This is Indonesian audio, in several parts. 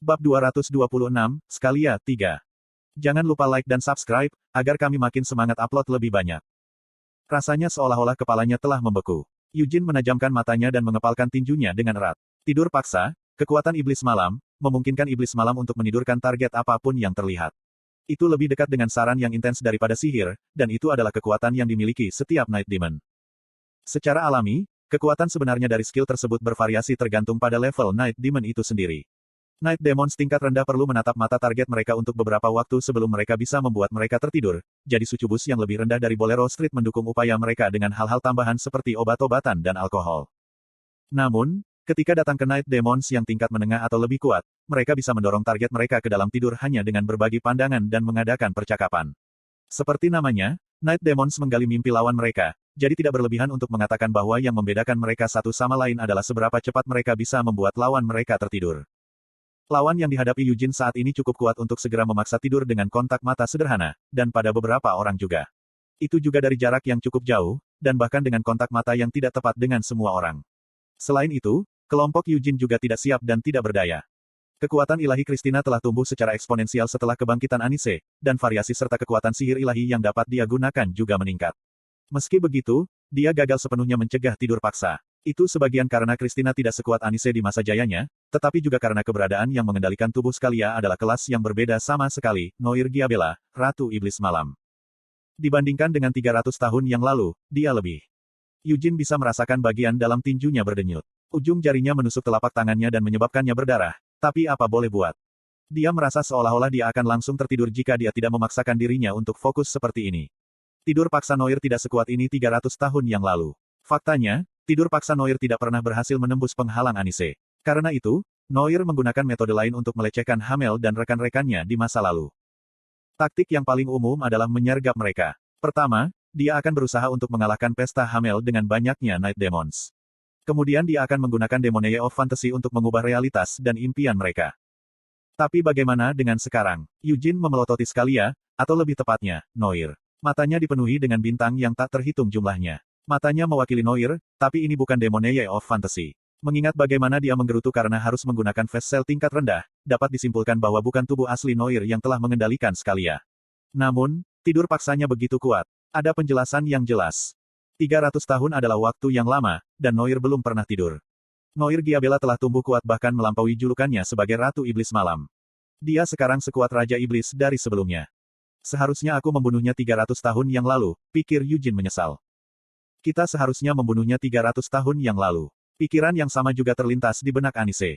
Bab 226, Scalia, 3. Jangan lupa like dan subscribe, agar kami makin semangat upload lebih banyak. Rasanya seolah-olah kepalanya telah membeku. Eugene menajamkan matanya dan mengepalkan tinjunya dengan erat. Tidur paksa, kekuatan iblis malam, memungkinkan iblis malam untuk menidurkan target apapun yang terlihat. Itu lebih dekat dengan saran yang intens daripada sihir, dan itu adalah kekuatan yang dimiliki setiap Night Demon. Secara alami, kekuatan sebenarnya dari skill tersebut bervariasi tergantung pada level Night Demon itu sendiri. Night Demons tingkat rendah perlu menatap mata target mereka untuk beberapa waktu sebelum mereka bisa membuat mereka tertidur, jadi sucubus yang lebih rendah dari Bolero Street mendukung upaya mereka dengan hal-hal tambahan seperti obat-obatan dan alkohol. Namun, ketika datang ke Night Demons yang tingkat menengah atau lebih kuat, mereka bisa mendorong target mereka ke dalam tidur hanya dengan berbagi pandangan dan mengadakan percakapan. Seperti namanya, Night Demons menggali mimpi lawan mereka, jadi tidak berlebihan untuk mengatakan bahwa yang membedakan mereka satu sama lain adalah seberapa cepat mereka bisa membuat lawan mereka tertidur. Lawan yang dihadapi Eugene saat ini cukup kuat untuk segera memaksa tidur dengan kontak mata sederhana, dan pada beberapa orang juga. Itu juga dari jarak yang cukup jauh, dan bahkan dengan kontak mata yang tidak tepat dengan semua orang. Selain itu, kelompok Eugene juga tidak siap dan tidak berdaya. Kekuatan ilahi Christina telah tumbuh secara eksponensial setelah kebangkitan Anise, dan variasi serta kekuatan sihir ilahi yang dapat dia gunakan juga meningkat. Meski begitu, dia gagal sepenuhnya mencegah tidur paksa. Itu sebagian karena Christina tidak sekuat Anise di masa jayanya, tetapi juga karena keberadaan yang mengendalikan tubuh Scalia adalah kelas yang berbeda sama sekali, Noir Giabella, Ratu Iblis Malam. Dibandingkan dengan 300 tahun yang lalu, dia lebih. Eugene bisa merasakan bagian dalam tinjunya berdenyut. Ujung jarinya menusuk telapak tangannya dan menyebabkannya berdarah, tapi apa boleh buat. Dia merasa seolah-olah dia akan langsung tertidur jika dia tidak memaksakan dirinya untuk fokus seperti ini. Tidur paksa Noir tidak sekuat ini 300 tahun yang lalu. Faktanya, tidur paksa Noir tidak pernah berhasil menembus penghalang Anise. Karena itu, Noir menggunakan metode lain untuk melecehkan Hamel dan rekan-rekannya di masa lalu. Taktik yang paling umum adalah menyergap mereka. Pertama, dia akan berusaha untuk mengalahkan pesta Hamel dengan banyaknya Night Demons. Kemudian dia akan menggunakan Demonae of Fantasy untuk mengubah realitas dan impian mereka. Tapi bagaimana dengan sekarang? Eugene memelototi Scalia, atau lebih tepatnya, Noir. Matanya dipenuhi dengan bintang yang tak terhitung jumlahnya. Matanya mewakili Noir, tapi ini bukan Demonae of Fantasy. Mengingat bagaimana dia menggerutu karena harus menggunakan fast cell tingkat rendah, dapat disimpulkan bahwa bukan tubuh asli Noir yang telah mengendalikan Scalia. Namun, tidur paksanya begitu kuat. Ada penjelasan yang jelas. 300 tahun adalah waktu yang lama, dan Noir belum pernah tidur. Noir Giabella telah tumbuh kuat bahkan melampaui julukannya sebagai Ratu Iblis Malam. Dia sekarang sekuat Raja Iblis dari sebelumnya. Seharusnya aku membunuhnya 300 tahun yang lalu, pikir Eugene menyesal. Kita seharusnya membunuhnya 300 tahun yang lalu. Pikiran yang sama juga terlintas di benak Anise.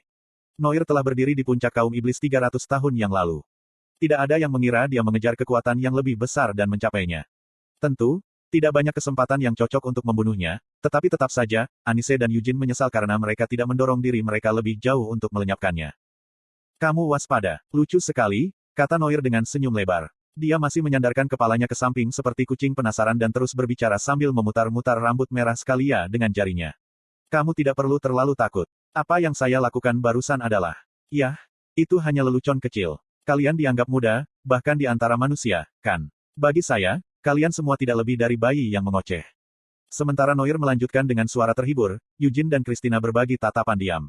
Noir telah berdiri di puncak kaum iblis 300 tahun yang lalu. Tidak ada yang mengira dia mengejar kekuatan yang lebih besar dan mencapainya. Tentu, tidak banyak kesempatan yang cocok untuk membunuhnya, tetapi tetap saja, Anise dan Eugene menyesal karena mereka tidak mendorong diri mereka lebih jauh untuk melenyapkannya. Kamu waspada, lucu sekali, kata Noir dengan senyum lebar. Dia masih menyandarkan kepalanya ke samping seperti kucing penasaran dan terus berbicara sambil memutar-mutar rambut merah Scalia dengan jarinya. Kamu tidak perlu terlalu takut. Apa yang saya lakukan barusan adalah, yah, itu hanya lelucon kecil. Kalian dianggap muda, bahkan di antara manusia, kan? Bagi saya, kalian semua tidak lebih dari bayi yang mengoceh. Sementara Noir melanjutkan dengan suara terhibur, Eugene dan Christina berbagi tatapan diam.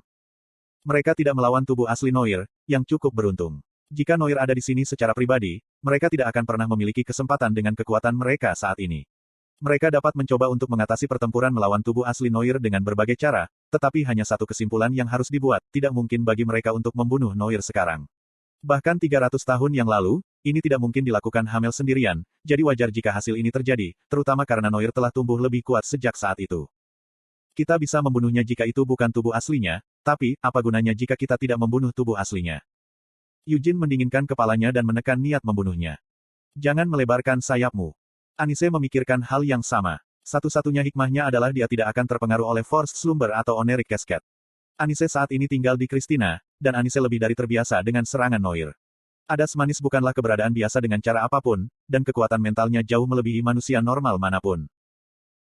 Mereka tidak melawan tubuh asli Noir, yang cukup beruntung. Jika Noir ada di sini secara pribadi, mereka tidak akan pernah memiliki kesempatan dengan kekuatan mereka saat ini. Mereka dapat mencoba untuk mengatasi pertempuran melawan tubuh asli Noir dengan berbagai cara, tetapi hanya satu kesimpulan yang harus dibuat, tidak mungkin bagi mereka untuk membunuh Noir sekarang. Bahkan 300 tahun yang lalu, ini tidak mungkin dilakukan Hamel sendirian, jadi wajar jika hasil ini terjadi, terutama karena Noir telah tumbuh lebih kuat sejak saat itu. Kita bisa membunuhnya jika itu bukan tubuh aslinya, tapi, apa gunanya jika kita tidak membunuh tubuh aslinya? Eugene mendinginkan kepalanya dan menekan niat membunuhnya. Jangan melebarkan sayapmu. Anise memikirkan hal yang sama. Satu-satunya hikmahnya adalah dia tidak akan terpengaruh oleh Forced Slumber atau Oneric Cascade. Anise saat ini tinggal di Christina, dan Anise lebih dari terbiasa dengan serangan Noir. Adas manis bukanlah keberadaan biasa dengan cara apapun, dan kekuatan mentalnya jauh melebihi manusia normal manapun.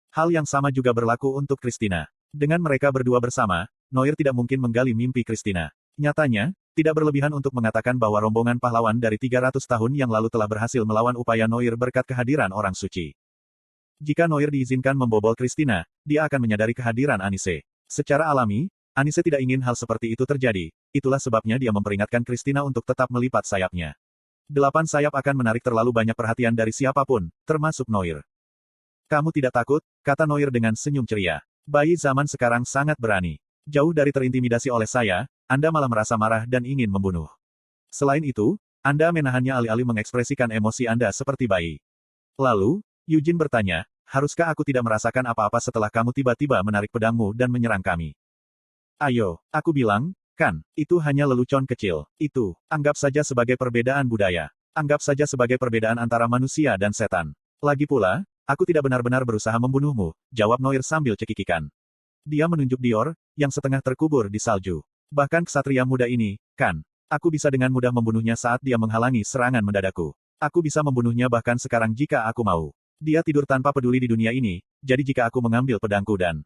Hal yang sama juga berlaku untuk Christina. Dengan mereka berdua bersama, Noir tidak mungkin menggali mimpi Christina. Nyatanya, tidak berlebihan untuk mengatakan bahwa rombongan pahlawan dari 300 tahun yang lalu telah berhasil melawan upaya Noir berkat kehadiran orang suci. Jika Noir diizinkan membobol Christina, dia akan menyadari kehadiran Anise. Secara alami, Anise tidak ingin hal seperti itu terjadi, itulah sebabnya dia memperingatkan Christina untuk tetap melipat sayapnya. 8 sayap akan menarik terlalu banyak perhatian dari siapapun, termasuk Noir. Kamu tidak takut, kata Noir dengan senyum ceria. Bayi zaman sekarang sangat berani. Jauh dari terintimidasi oleh saya, Anda malah merasa marah dan ingin membunuh. Selain itu, Anda menahannya alih-alih mengekspresikan emosi Anda seperti bayi. Lalu, Eugene bertanya, haruskah aku tidak merasakan apa-apa setelah kamu tiba-tiba menarik pedangmu dan menyerang kami? Ayo, aku bilang, kan, itu hanya lelucon kecil. Itu, anggap saja sebagai perbedaan budaya. Anggap saja sebagai perbedaan antara manusia dan setan. Lagi pula, aku tidak benar-benar berusaha membunuhmu, jawab Noir sambil cekikikan. Dia menunjuk Dior, yang setengah terkubur di salju. Bahkan ksatria muda ini, kan, aku bisa dengan mudah membunuhnya saat dia menghalangi serangan mendadakku. Aku bisa membunuhnya bahkan sekarang jika aku mau. Dia tidur tanpa peduli di dunia ini, jadi jika aku mengambil pedangku dan...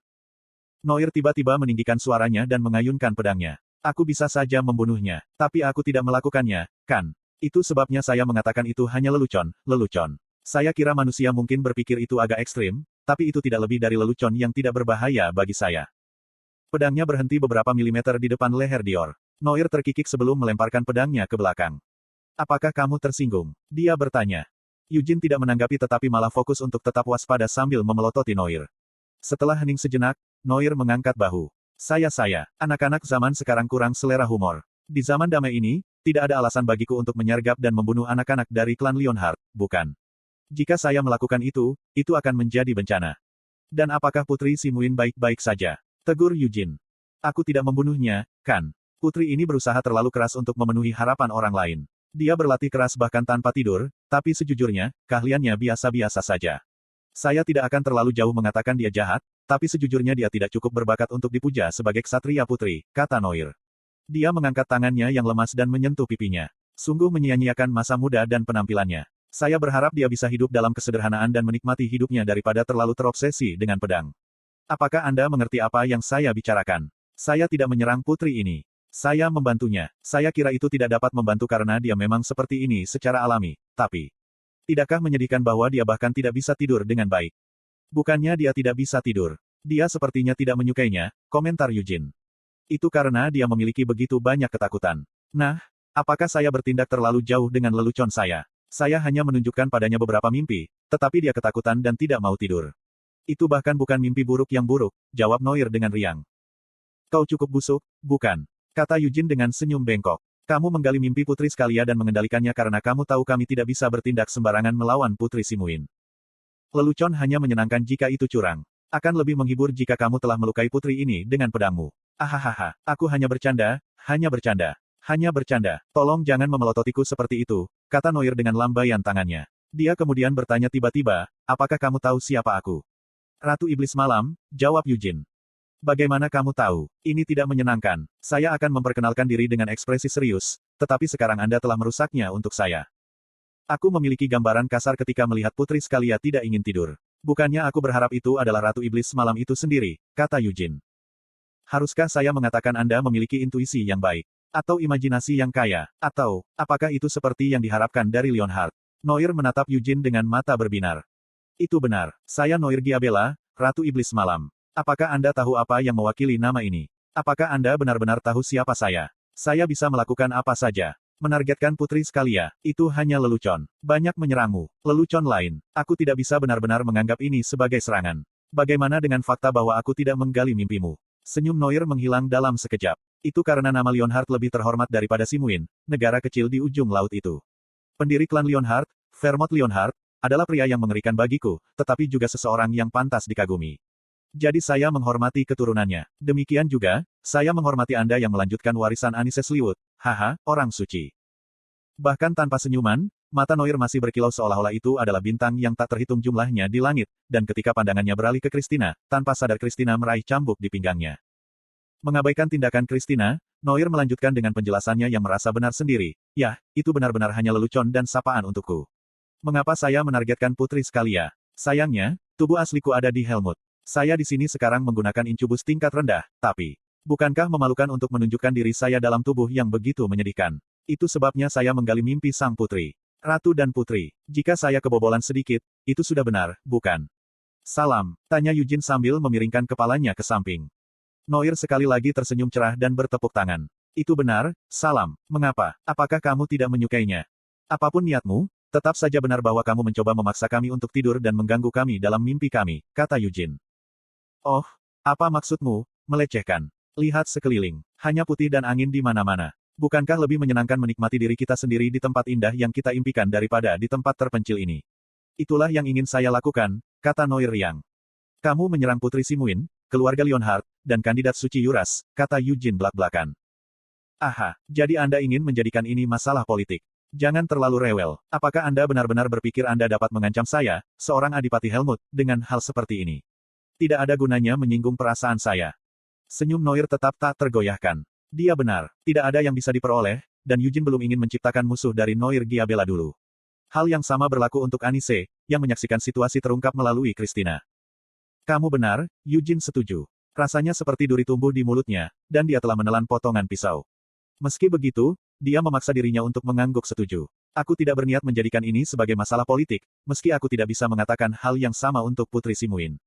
Noir tiba-tiba meninggikan suaranya dan mengayunkan pedangnya. Aku bisa saja membunuhnya, tapi aku tidak melakukannya, kan? Itu sebabnya saya mengatakan itu hanya lelucon, lelucon. Saya kira manusia mungkin berpikir itu agak ekstrim, tapi itu tidak lebih dari lelucon yang tidak berbahaya bagi saya. Pedangnya berhenti beberapa milimeter di depan leher Dior. Noir terkikik sebelum melemparkan pedangnya ke belakang. Apakah kamu tersinggung? Dia bertanya. Eugene tidak menanggapi tetapi malah fokus untuk tetap waspada sambil memelototi Noir. Setelah hening sejenak, Noir mengangkat bahu. Saya, anak-anak zaman sekarang kurang selera humor. Di zaman damai ini, tidak ada alasan bagiku untuk menyergap dan membunuh anak-anak dari klan Leonhardt, bukan? Jika saya melakukan itu akan menjadi bencana. Dan apakah Putri Simuin baik-baik saja? Tegur Eugene. Aku tidak membunuhnya, kan? Putri ini berusaha terlalu keras untuk memenuhi harapan orang lain. Dia berlatih keras bahkan tanpa tidur, tapi sejujurnya, keahliannya biasa-biasa saja. Saya tidak akan terlalu jauh mengatakan dia jahat, tapi sejujurnya dia tidak cukup berbakat untuk dipuja sebagai ksatria putri, kata Noir. Dia mengangkat tangannya yang lemas dan menyentuh pipinya. Sungguh menyia-nyiakan masa muda dan penampilannya. Saya berharap dia bisa hidup dalam kesederhanaan dan menikmati hidupnya daripada terlalu terobsesi dengan pedang. Apakah Anda mengerti apa yang saya bicarakan? Saya tidak menyerang putri ini. Saya membantunya. Saya kira itu tidak dapat membantu karena dia memang seperti ini secara alami, tapi... Tidakkah menyedihkan bahwa dia bahkan tidak bisa tidur dengan baik? Bukannya dia tidak bisa tidur. Dia sepertinya tidak menyukainya, komentar Eugene. Itu karena dia memiliki begitu banyak ketakutan. Nah, apakah saya bertindak terlalu jauh dengan lelucon saya? Saya hanya menunjukkan padanya beberapa mimpi, tetapi dia ketakutan dan tidak mau tidur. Itu bahkan bukan mimpi buruk yang buruk, jawab Noir dengan riang. Kau cukup busuk, bukan? Kata Eugene dengan senyum bengkok. Kamu menggali mimpi Putri Scalia dan mengendalikannya karena kamu tahu kami tidak bisa bertindak sembarangan melawan Putri Simuin. Lelucon hanya menyenangkan jika itu curang. Akan lebih menghibur jika kamu telah melukai putri ini dengan pedangmu. Ahahaha, aku hanya bercanda, hanya bercanda. Hanya bercanda. Tolong jangan memelototiku seperti itu, kata Noir dengan lambaian tangannya. Dia kemudian bertanya tiba-tiba, apakah kamu tahu siapa aku? Ratu Iblis Malam, jawab Eugene. Bagaimana kamu tahu? Ini tidak menyenangkan. Saya akan memperkenalkan diri dengan ekspresi serius, tetapi sekarang Anda telah merusaknya untuk saya. Aku memiliki gambaran kasar ketika melihat Putri Scalia tidak ingin tidur. Bukannya aku berharap itu adalah Ratu Iblis Malam itu sendiri, kata Eugene. Haruskah saya mengatakan Anda memiliki intuisi yang baik? Atau imajinasi yang kaya? Atau, apakah itu seperti yang diharapkan dari Leonhardt? Noir menatap Eugene dengan mata berbinar. Itu benar. Saya Noir Giabella, Ratu Iblis Malam. Apakah Anda tahu apa yang mewakili nama ini? Apakah Anda benar-benar tahu siapa saya? Saya bisa melakukan apa saja. Menargetkan Putri Scalia, itu hanya lelucon. Banyak menyerangmu. Lelucon lain. Aku tidak bisa benar-benar menganggap ini sebagai serangan. Bagaimana dengan fakta bahwa aku tidak menggali mimpimu? Senyum Noir menghilang dalam sekejap. Itu karena nama Leonhardt lebih terhormat daripada Simuin, negara kecil di ujung laut itu. Pendiri klan Leonhardt, Vermont Leonhardt, adalah pria yang mengerikan bagiku, tetapi juga seseorang yang pantas dikagumi. Jadi saya menghormati keturunannya. Demikian juga, saya menghormati Anda yang melanjutkan warisan Anise Sliwood. Haha, orang suci. Bahkan tanpa senyuman, mata Noir masih berkilau seolah-olah itu adalah bintang yang tak terhitung jumlahnya di langit, dan ketika pandangannya beralih ke Christina, tanpa sadar Christina meraih cambuk di pinggangnya. Mengabaikan tindakan Christina, Noir melanjutkan dengan penjelasannya yang merasa benar sendiri. Yah, itu benar-benar hanya lelucon dan sapaan untukku. Mengapa saya menargetkan Putri Scalia? Sayangnya, tubuh asliku ada di Helmut. Saya di sini sekarang menggunakan incubus tingkat rendah, tapi... Bukankah memalukan untuk menunjukkan diri saya dalam tubuh yang begitu menyedihkan? Itu sebabnya saya menggali mimpi sang putri. Ratu dan putri. Jika saya kebobolan sedikit, itu sudah benar, bukan? Salam, tanya Eugene sambil memiringkan kepalanya ke samping. Noir sekali lagi tersenyum cerah dan bertepuk tangan. Itu benar, Salam. Mengapa? Apakah kamu tidak menyukainya? Apapun niatmu, tetap saja benar bahwa kamu mencoba memaksa kami untuk tidur dan mengganggu kami dalam mimpi kami, kata Eugene. Oh, apa maksudmu, melecehkan? Lihat sekeliling. Hanya putih dan angin di mana-mana. Bukankah lebih menyenangkan menikmati diri kita sendiri di tempat indah yang kita impikan daripada di tempat terpencil ini? Itulah yang ingin saya lakukan, kata Noir riang. Kamu menyerang Putri Simuin, keluarga Leonhard, dan kandidat suci Yuras, kata Eugene belak-belakan. Aha, jadi Anda ingin menjadikan ini masalah politik. Jangan terlalu rewel. Apakah Anda benar-benar berpikir Anda dapat mengancam saya, seorang Adipati Helmut, dengan hal seperti ini? Tidak ada gunanya menyinggung perasaan saya. Senyum Noir tetap tak tergoyahkan. Dia benar, tidak ada yang bisa diperoleh, dan Eugene belum ingin menciptakan musuh dari Noir Giabella dulu. Hal yang sama berlaku untuk Anise, yang menyaksikan situasi terungkap melalui Christina. Kamu benar, Eugene setuju. Rasanya seperti duri tumbuh di mulutnya, dan dia telah menelan potongan pisau. Meski begitu, dia memaksa dirinya untuk mengangguk setuju. Aku tidak berniat menjadikan ini sebagai masalah politik, meski aku tidak bisa mengatakan hal yang sama untuk Putri Simuin.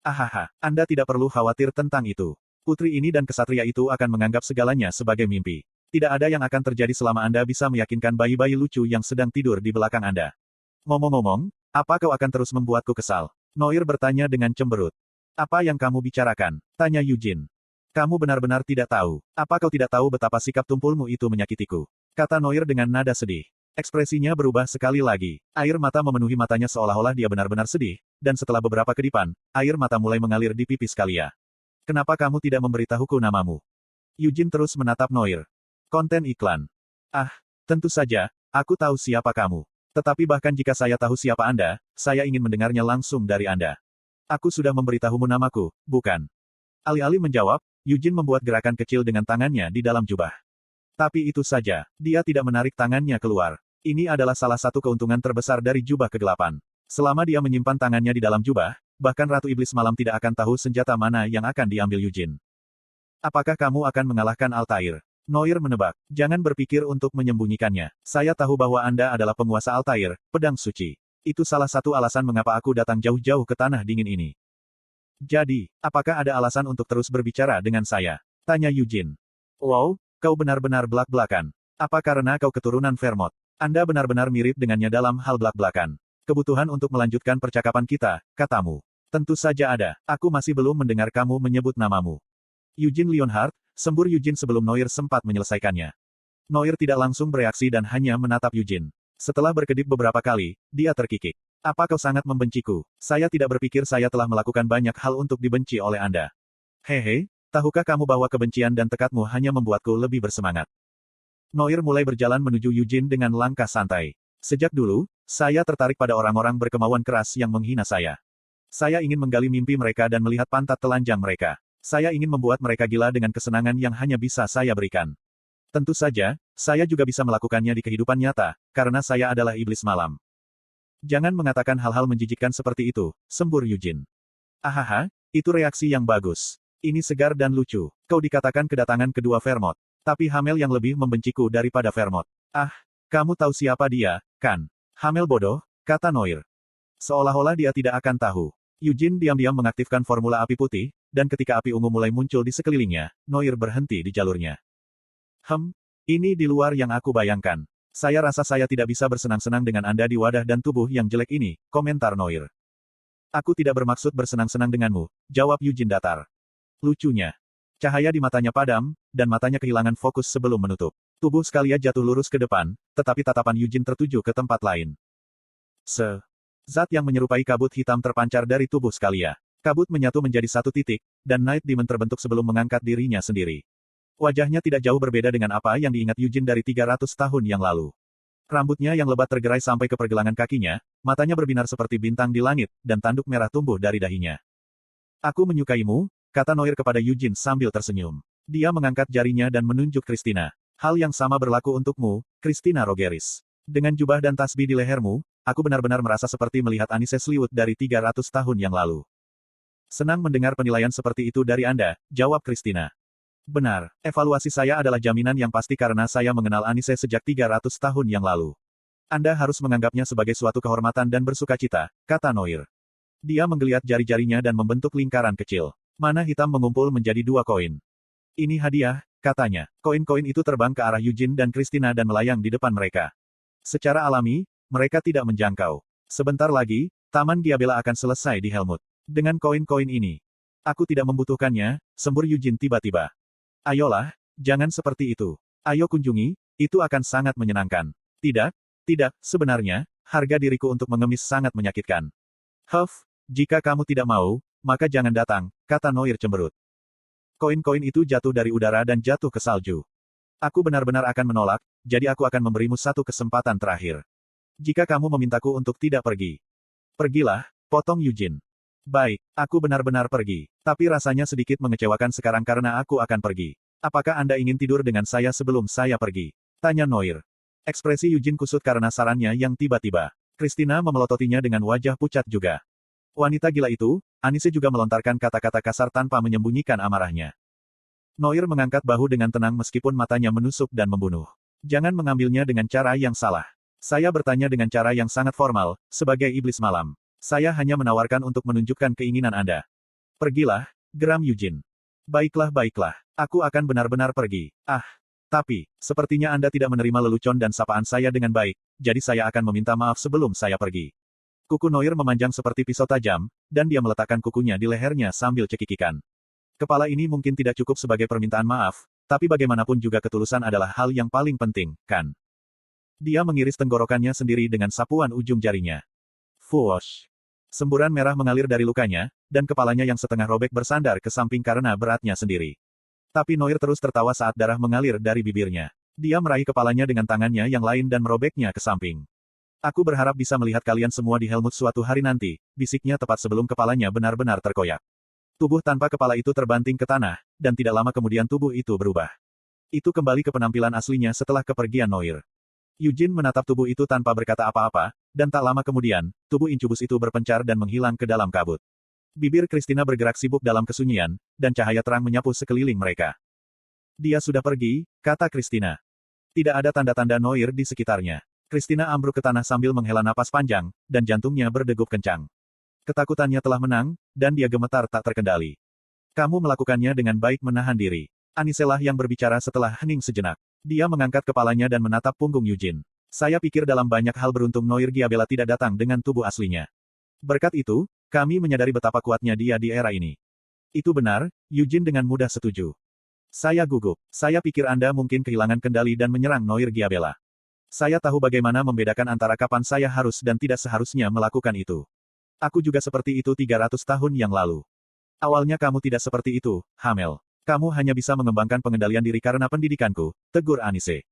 Ahaha, Anda tidak perlu khawatir tentang itu. Putri ini dan kesatria itu akan menganggap segalanya sebagai mimpi. Tidak ada yang akan terjadi selama Anda bisa meyakinkan bayi-bayi lucu yang sedang tidur di belakang Anda. Ngomong-ngomong, apa kau akan terus membuatku kesal? Noir bertanya dengan cemberut. Apa yang kamu bicarakan? Tanya Eugene. Kamu benar-benar tidak tahu. Apa kau tidak tahu betapa sikap tumpulmu itu menyakitiku? Kata Noir dengan nada sedih. Ekspresinya berubah sekali lagi. Air mata memenuhi matanya seolah-olah dia benar-benar sedih, dan setelah beberapa kedipan, air mata mulai mengalir di pipi Scalia. Kenapa kamu tidak memberitahuku namamu? Eugene terus menatap Noir. Konten iklan. Ah, tentu saja, aku tahu siapa kamu. Tetapi bahkan jika saya tahu siapa Anda, saya ingin mendengarnya langsung dari Anda. Aku sudah memberitahumu namaku, bukan? Alih-alih menjawab, Eugene membuat gerakan kecil dengan tangannya di dalam jubah. Tapi itu saja, dia tidak menarik tangannya keluar. Ini adalah salah satu keuntungan terbesar dari jubah kegelapan. Selama dia menyimpan tangannya di dalam jubah, bahkan Ratu Iblis Malam tidak akan tahu senjata mana yang akan diambil Eugene. Apakah kamu akan mengalahkan Altair? Noir menebak. Jangan berpikir untuk menyembunyikannya. Saya tahu bahwa Anda adalah penguasa Altair, pedang suci. Itu salah satu alasan mengapa aku datang jauh-jauh ke tanah dingin ini. Jadi, apakah ada alasan untuk terus berbicara dengan saya? Tanya Eugene. Wow, kau benar-benar belak-belakan. Apa karena kau keturunan Vermont? Anda benar-benar mirip dengannya dalam hal belak-belakan. Kebutuhan untuk melanjutkan percakapan kita, katamu. Tentu saja ada. Aku masih belum mendengar kamu menyebut namamu. Eugene Leonhard, sembur Eugene sebelum Noir sempat menyelesaikannya. Noir tidak langsung bereaksi dan hanya menatap Eugene. Setelah berkedip beberapa kali, dia terkikik. Apa kau sangat membenciku? Saya tidak berpikir saya telah melakukan banyak hal untuk dibenci oleh Anda. Hehe, tahukah kamu bahwa kebencian dan tekadmu hanya membuatku lebih bersemangat? Noir mulai berjalan menuju Eugene dengan langkah santai. Sejak dulu, saya tertarik pada orang-orang berkemauan keras yang menghina saya. Saya ingin menggali mimpi mereka dan melihat pantat telanjang mereka. Saya ingin membuat mereka gila dengan kesenangan yang hanya bisa saya berikan. Tentu saja, saya juga bisa melakukannya di kehidupan nyata, karena saya adalah iblis malam. Jangan mengatakan hal-hal menjijikkan seperti itu, sembur Eugene. Ahaha, itu reaksi yang bagus. Ini segar dan lucu. Kau dikatakan kedatangan kedua Vermont. Tapi Hamel yang lebih membenciku daripada Vermont. Ah, kamu tahu siapa dia, kan? Hamel bodoh, kata Noir. Seolah-olah dia tidak akan tahu. Eugene diam-diam mengaktifkan formula api putih, dan ketika api ungu mulai muncul di sekelilingnya, Noir berhenti di jalurnya. Ini di luar yang aku bayangkan. Saya rasa saya tidak bisa bersenang-senang dengan Anda di wadah dan tubuh yang jelek ini, komentar Noir. Aku tidak bermaksud bersenang-senang denganmu, jawab Eugene datar. Lucunya. Cahaya di matanya padam, dan matanya kehilangan fokus sebelum menutup. Tubuh Scalia jatuh lurus ke depan, tetapi tatapan Eugene tertuju ke tempat lain. Zat yang menyerupai kabut hitam terpancar dari tubuh Scalia. Kabut menyatu menjadi satu titik, dan Night Demon terbentuk sebelum mengangkat dirinya sendiri. Wajahnya tidak jauh berbeda dengan apa yang diingat Eugene dari 300 tahun yang lalu. Rambutnya yang lebat tergerai sampai ke pergelangan kakinya, matanya berbinar seperti bintang di langit, dan tanduk merah tumbuh dari dahinya. Aku menyukaimu, kata Noir kepada Eugene sambil tersenyum. Dia mengangkat jarinya dan menunjuk Christina. Hal yang sama berlaku untukmu, Christina Rogeris. Dengan jubah dan tasbih di lehermu, aku benar-benar merasa seperti melihat Anise Sliwut dari 300 tahun yang lalu. Senang mendengar penilaian seperti itu dari Anda, jawab Christina. Benar, evaluasi saya adalah jaminan yang pasti karena saya mengenal Anise sejak 300 tahun yang lalu. Anda harus menganggapnya sebagai suatu kehormatan dan bersukacita, kata Noir. Dia menggeliat jari-jarinya dan membentuk lingkaran kecil. Mana hitam mengumpul menjadi 2 koin. Ini hadiah, katanya. Koin-koin itu terbang ke arah Eugene dan Christina dan melayang di depan mereka. Secara alami, mereka tidak menjangkau. Sebentar lagi, Taman Giabella akan selesai di Helmut. Dengan koin-koin ini. Aku tidak membutuhkannya, sembur Eugene tiba-tiba. Ayolah, jangan seperti itu. Ayo kunjungi, itu akan sangat menyenangkan. Tidak, tidak, sebenarnya, harga diriku untuk mengemis sangat menyakitkan. Huff, jika kamu tidak mau, maka jangan datang, kata Noir cemberut. Koin-koin itu jatuh dari udara dan jatuh ke salju. Aku benar-benar akan menolak, jadi aku akan memberimu satu kesempatan terakhir. Jika kamu memintaku untuk tidak pergi. Pergilah, potong Eugene. Baik, aku benar-benar pergi. Tapi rasanya sedikit mengecewakan sekarang karena aku akan pergi. Apakah Anda ingin tidur dengan saya sebelum saya pergi? Tanya Noir. Ekspresi Eugene kusut karena sarannya yang tiba-tiba. Christina memelototinya dengan wajah pucat juga. Wanita gila itu, Anise juga melontarkan kata-kata kasar tanpa menyembunyikan amarahnya. Noir mengangkat bahu dengan tenang meskipun matanya menusuk dan membunuh. Jangan mengambilnya dengan cara yang salah. Saya bertanya dengan cara yang sangat formal, sebagai iblis malam. Saya hanya menawarkan untuk menunjukkan keinginan Anda. Pergilah, geram Eugene. Baiklah, baiklah. Aku akan benar-benar pergi. Tapi, sepertinya Anda tidak menerima lelucon dan sapaan saya dengan baik, jadi saya akan meminta maaf sebelum saya pergi. Kuku Noir memanjang seperti pisau tajam, dan dia meletakkan kukunya di lehernya sambil cekikikan. Kepala ini mungkin tidak cukup sebagai permintaan maaf, tapi bagaimanapun juga ketulusan adalah hal yang paling penting, kan? Dia mengiris tenggorokannya sendiri dengan sapuan ujung jarinya. Fuosh. Semburan merah mengalir dari lukanya, dan kepalanya yang setengah robek bersandar ke samping karena beratnya sendiri. Tapi Noir terus tertawa saat darah mengalir dari bibirnya. Dia meraih kepalanya dengan tangannya yang lain dan merobeknya ke samping. Aku berharap bisa melihat kalian semua di Helmut suatu hari nanti, bisiknya tepat sebelum kepalanya benar-benar terkoyak. Tubuh tanpa kepala itu terbanting ke tanah, dan tidak lama kemudian tubuh itu berubah. Itu kembali ke penampilan aslinya setelah kepergian Noir. Eugene menatap tubuh itu tanpa berkata apa-apa, dan tak lama kemudian, tubuh incubus itu berpencar dan menghilang ke dalam kabut. Bibir Christina bergerak sibuk dalam kesunyian, dan cahaya terang menyapu sekeliling mereka. Dia sudah pergi, kata Christina. Tidak ada tanda-tanda Noir di sekitarnya. Christina ambruk ke tanah sambil menghela napas panjang, dan jantungnya berdegup kencang. Ketakutannya telah menang, dan dia gemetar tak terkendali. Kamu melakukannya dengan baik menahan diri. Aniselah yang berbicara setelah hening sejenak. Dia mengangkat kepalanya dan menatap punggung Eugene. Saya pikir dalam banyak hal beruntung Noir Giabella tidak datang dengan tubuh aslinya. Berkat itu, kami menyadari betapa kuatnya dia di era ini. Itu benar, Eugene dengan mudah setuju. Saya gugup. Saya pikir Anda mungkin kehilangan kendali dan menyerang Noir Giabella. Saya tahu bagaimana membedakan antara kapan saya harus dan tidak seharusnya melakukan itu. Aku juga seperti itu 300 tahun yang lalu. Awalnya kamu tidak seperti itu, Hamel. Kamu hanya bisa mengembangkan pengendalian diri karena pendidikanku, tegur Anise.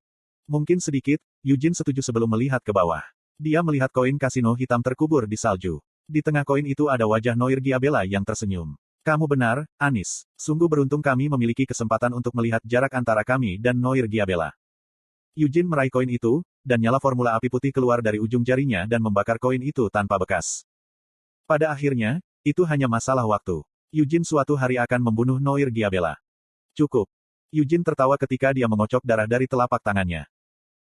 Mungkin sedikit, Eugene setuju sebelum melihat ke bawah. Dia melihat koin kasino hitam terkubur di salju. Di tengah koin itu ada wajah Noir Giabella yang tersenyum. Kamu benar, Anis. Sungguh beruntung kami memiliki kesempatan untuk melihat jarak antara kami dan Noir Giabella. Eugene meraih koin itu, dan nyala formula api putih keluar dari ujung jarinya dan membakar koin itu tanpa bekas. Pada akhirnya, itu hanya masalah waktu. Eugene suatu hari akan membunuh Noir Giabella. Cukup. Eugene tertawa ketika dia mengocok darah dari telapak tangannya.